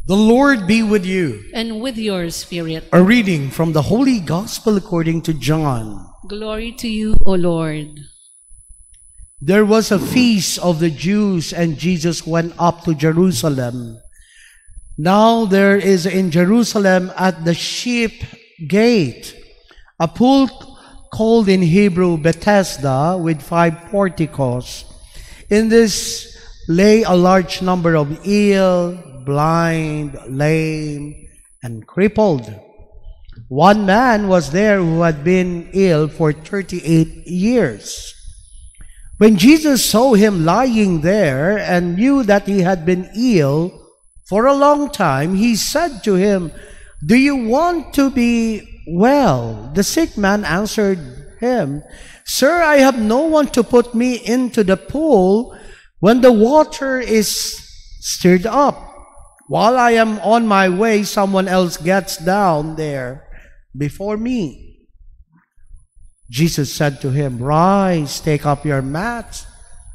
The Lord be with you. And with your spirit. A reading from the Holy Gospel according to John. Glory to you, O Lord. There was a feast of the Jews, and Jesus went up to Jerusalem. Now there is in Jerusalem at the sheep gate a pool called in Hebrew Bethesda, with 5 porticos. In this lay a large number of ill, blind, lame, and crippled. One man was there who had been ill for 38 years. When Jesus saw him lying there and knew that he had been ill for a long time, he said to him, "Do you want to be well?" The sick man answered him, "Sir, I have no one to put me into the pool when the water is stirred up. While I am on my way, someone else gets down there before me." Jesus said to him, "Rise, take up your mat,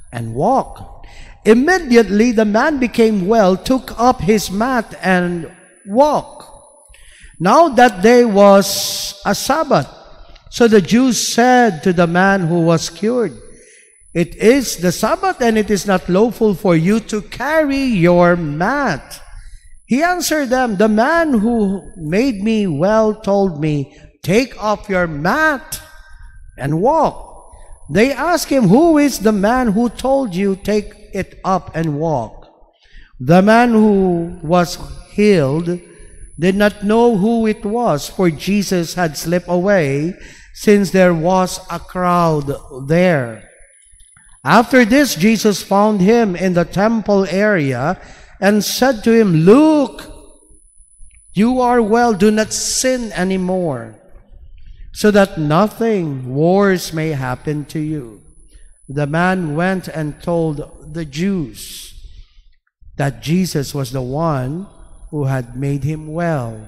and walk." Immediately the man became well, took up his mat, and walked. Now that day was a Sabbath. So the Jews said to the man who was cured, "It is the Sabbath, and it is not lawful for you to carry your mat." He answered them, "The man who made me well told me, 'Take up your mat and walk.'" They asked him, "Who is the man who told you, 'Take it up and walk'?" The man who was healed did not know who it was, for Jesus had slipped away, since there was a crowd there. After this, Jesus found him in the temple area and said to him, "Look, you are well. Do not sin anymore, so that nothing worse may happen to you." The man went and told the Jews that Jesus was the one who had made him well.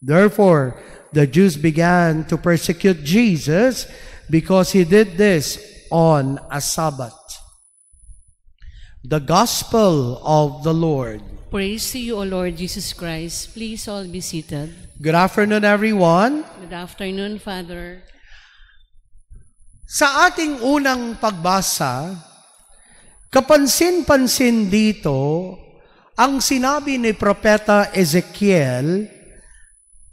Therefore, the Jews began to persecute Jesus because he did this on a Sabbath. The Gospel of the Lord. Praise to you, O Lord Jesus Christ. Please all be seated. Good afternoon, everyone. Good afternoon, Father. Sa ating unang pagbasa, kapansin-pansin dito ang sinabi ni Propeta Ezekiel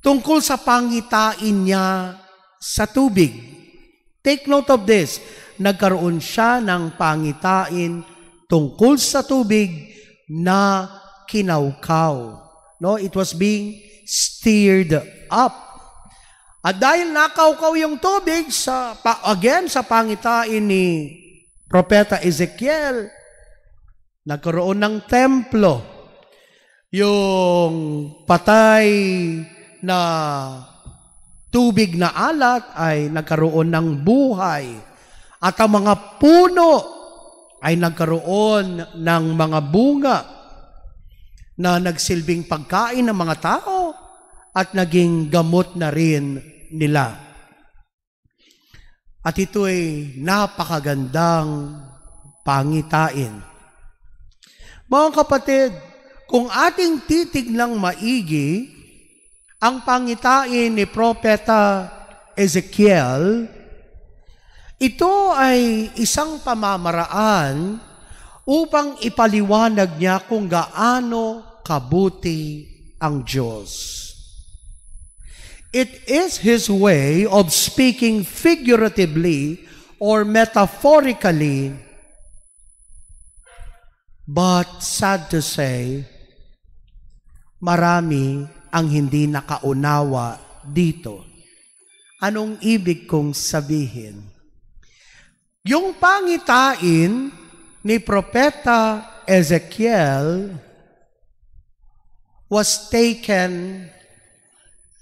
tungkol sa pangitain niya sa tubig. Take note of this. Nagkaroon siya ng pangitain tungkol sa tubig na kinaukaw. No, it was being stirred up. At dahil nakaukaw yung tubig sa pangitain ni Propeta Ezekiel, nagkaroon ng templo. Yung patay na tubig na alat ay nagkaroon ng buhay. At ang mga puno ay nagkaroon ng mga bunga na nagsilbing pagkain ng mga tao at naging gamot na rin nila. At ito ay napakagandang pangitain. Mga kapatid, kung ating titignan maigi ang pangitain ni Propeta Ezekiel, ito ay isang pamamaraan upang ipaliwanag niya kung gaano kabuti ang Diyos. It is His way of speaking figuratively or metaphorically, but sad to say, marami ang hindi nakaunawa dito. Anong ibig kong sabihin? Yung pangitain ni Propeta Ezekiel was taken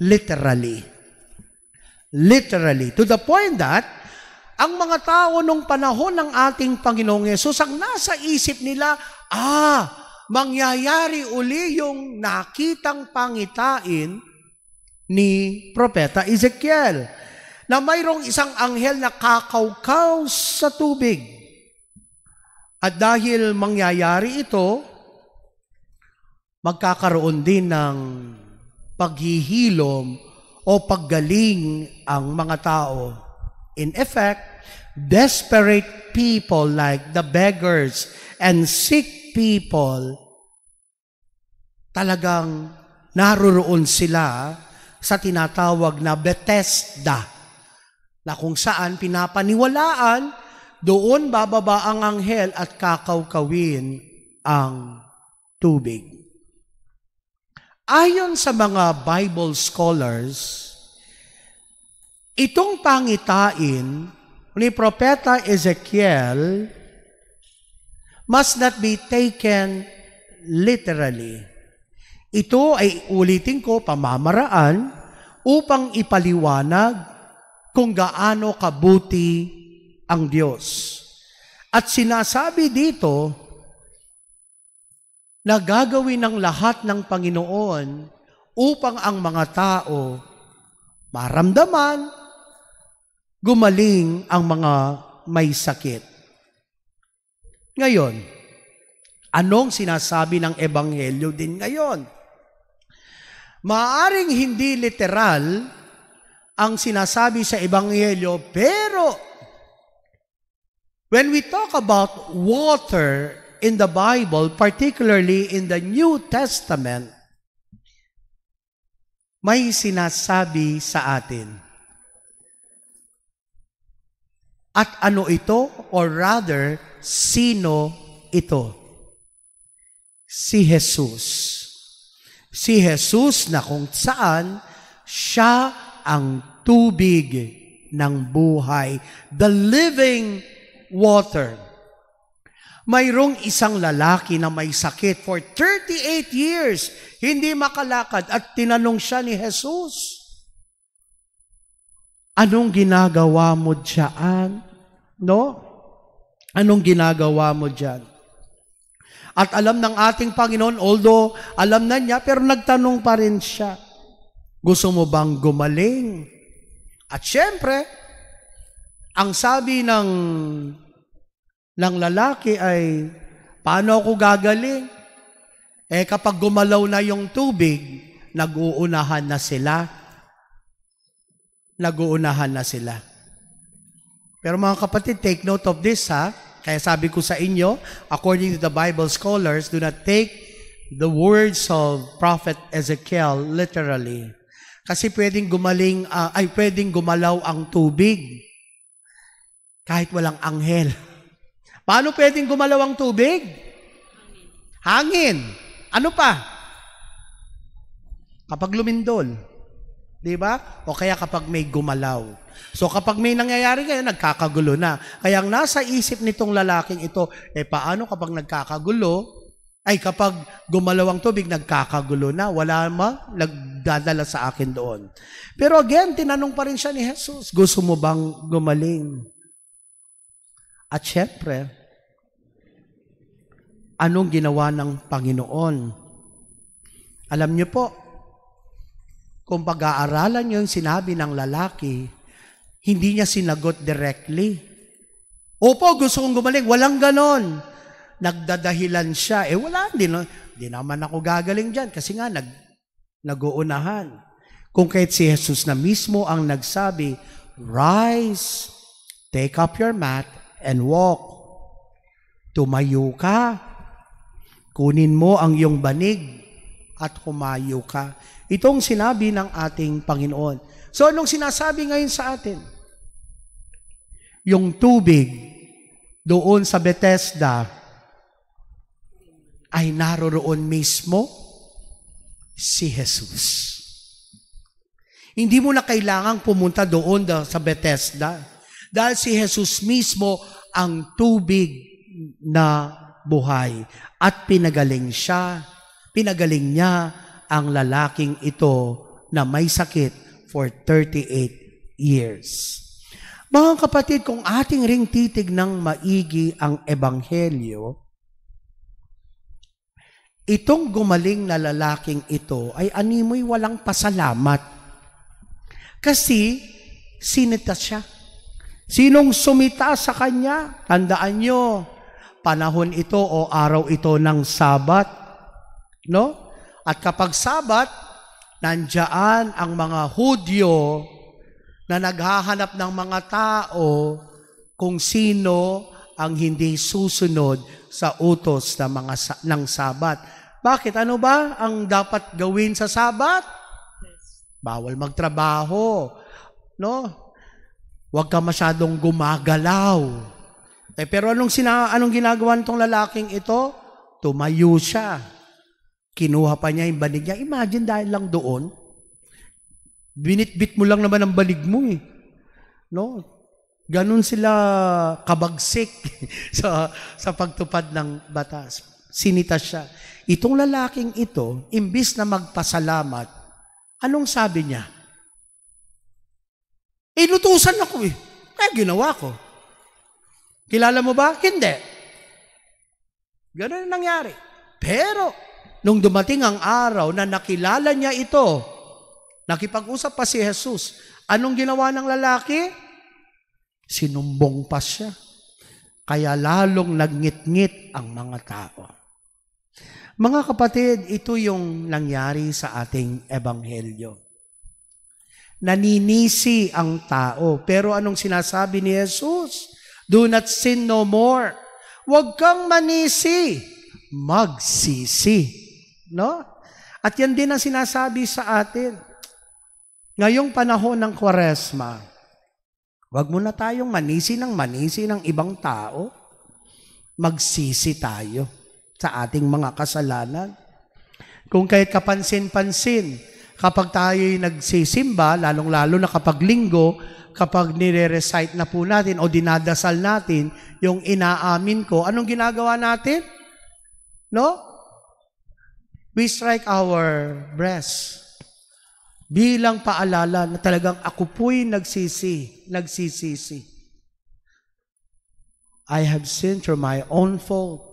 literally. Literally. To the point that ang mga tao nung panahon ng ating Panginoong Yesus, ang nasa isip nila, mangyayari uli yung nakitang pangitain ni Propeta Ezekiel, na mayroong isang anghel na kakawkaw sa tubig. At dahil mangyayari ito, magkakaroon din ng paghihilom o paggaling ang mga tao. In effect, desperate people like the beggars and sick people, talagang naroroon sila sa tinatawag na Bethesda, na kung saan pinapaniwalaan, doon bababa ang anghel at kakawkawin ang tubig. Ayon sa mga Bible scholars, itong pangitain ni Propeta Ezekiel must not be taken literally. Ito ay, ulitin ko, pamamaraan upang ipaliwanag kung gaano kabuti ang Diyos. At sinasabi dito na gagawin ng lahat ng Panginoon upang ang mga tao maramdaman, gumaling ang mga may sakit. Ngayon, anong sinasabi ng Ebanghelyo din ngayon? Maaring hindi literal ang sinasabi sa Ebanghelyo, pero when we talk about water in the Bible, particularly in the New Testament, may sinasabi sa atin. At ano ito? Or rather, sino ito? Si Jesus. Si Jesus na kung saan siya ang tubig ng buhay, the living water. Mayroong isang lalaki na may sakit for 38 years, hindi makalakad, at tinanong siya ni Jesus, anong ginagawa mo dyan? No? Anong ginagawa mo dyan? At alam ng ating Panginoon, although alam na niya, pero nagtanong pa rin siya, gusto mo bang gumaling? At syempre, ang sabi ng lalaki ay, paano ako gagaling? Kapag gumalaw na yung tubig, nag-uunahan na sila. Nag-uunahan na sila. Pero mga kapatid, take note of this, ha? Kaya sabi ko sa inyo, according to the Bible scholars, do not take the words of Prophet Ezekiel literally. Kasi pwedeng gumalaw ang tubig kahit walang anghel. Paano pwedeng gumalaw ang tubig? Hangin. Ano pa? Kapag lumindol. Di ba? O kaya kapag may gumalaw. So kapag may nangyayari ngayon, nagkakagulo na. Kaya ang nasa isip nitong lalaking ito, paano kapag nagkakagulo, kapag gumalaw ang tubig, nagkakagulo na. Wala nagdadala sa akin doon. Pero again, tinanong pa rin siya ni Jesus, gusto mo bang gumaling? At syempre, anong ginawa ng Panginoon? Alam niyo po, kung pag-aaralan niyo yung sinabi ng lalaki, hindi niya sinagot directly. Opo, gusto kong gumaling. Walang ganon. Nagdadahilan siya. Wala, di naman ako gagaling dyan kasi nga nag-uunahan. Kung kahit si Jesus na mismo ang nagsabi, rise, take up your mat, and walk. Tumayo ka. Kunin mo ang iyong banig at humayo ka. Itong sinabi ng ating Panginoon. So, anong sinasabi ngayon sa atin? Yung tubig doon sa Bethesda ay naroroon mismo si Jesus. Hindi mo na kailangang pumunta doon sa Bethesda dahil si Jesus mismo ang tubig na buhay. At pinagaling niya ang lalaking ito na may sakit for 38 years. Mga kapatid, kung ating ring titignang maigi ang Ebanghelyo, itong gumaling na lalaking ito ay animoy walang pasalamat. Kasi sinita siya. Sinong sumita sa kanya? Tandaan nyo, panahon ito o araw ito ng Sabat, no? At kapag Sabat, nandiyan ang mga Hudyo na naghahanap ng mga tao kung sino ang hindi susunod sa utos ng Sabat. Bakit? Ano ba ang dapat gawin sa Sabat? Bawal magtrabaho. No? Huwag ka masyadong gumagalaw. Pero anong ginagawa nitong lalaking ito? Tumayo siya. Kinuha pa niya yung banig niya. Imagine dahil lang doon, binitbit mo lang naman ang banig mo eh. No? Ganun sila kabagsik sa pagtupad ng batas. Sinita siya. Itong lalaking ito, imbis na magpasalamat, anong sabi niya? Inutusan ako eh. Kaya ginawa ko. Kilala mo ba? Hindi. Ganun ang nangyari. Pero, nung dumating ang araw na nakilala niya ito, nakipag-usap pa si Jesus, anong ginawa ng lalaki? Sinumbong pa siya. Kaya lalong nagngit-ngit ang mga tao. Mga kapatid, ito yung nangyari sa ating ebanghelyo. Naninisi ang tao. Pero anong sinasabi ni Jesus? Do not sin no more. Huwag kang manisi. Magsisi. No? At yan din ang sinasabi sa atin. Ngayong panahon ng Kwaresma, huwag muna tayong manisi ng ibang tao. Magsisi tayo sa ating mga kasalanan. Kung kahit kapansin-pansin, kapag tayo'y nagsisimba, lalong-lalo na kapag linggo, kapag nire-recite na po natin o dinadasal natin yung inaamin ko, anong ginagawa natin? No? We strike our breast bilang paalala na talagang ako po'y nagsisisi. I have sinned through my own fault.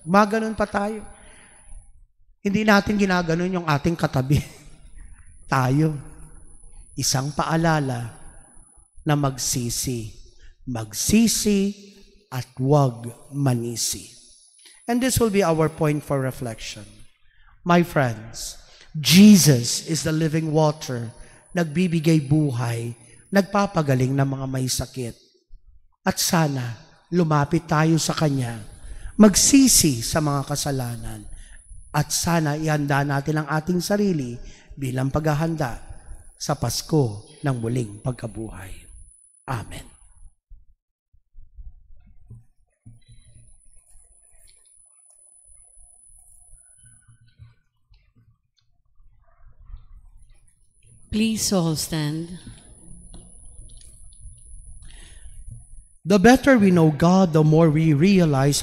Maganon pa tayo. Hindi natin ginaganon yung ating katabi. Tayo. Isang paalala na magsisi. Magsisi at huwag manisi. And this will be our point for reflection. My friends, Jesus is the living water, nagbibigay buhay, nagpapagaling ng mga may sakit. At sana, lumapit tayo sa Kanya, magsisi sa mga kasalanan, at sana ihanda natin ang ating sarili bilang paghahanda sa Pasko ng muling pagkabuhay. Amen. Please all stand. The better we know God, the more we realize how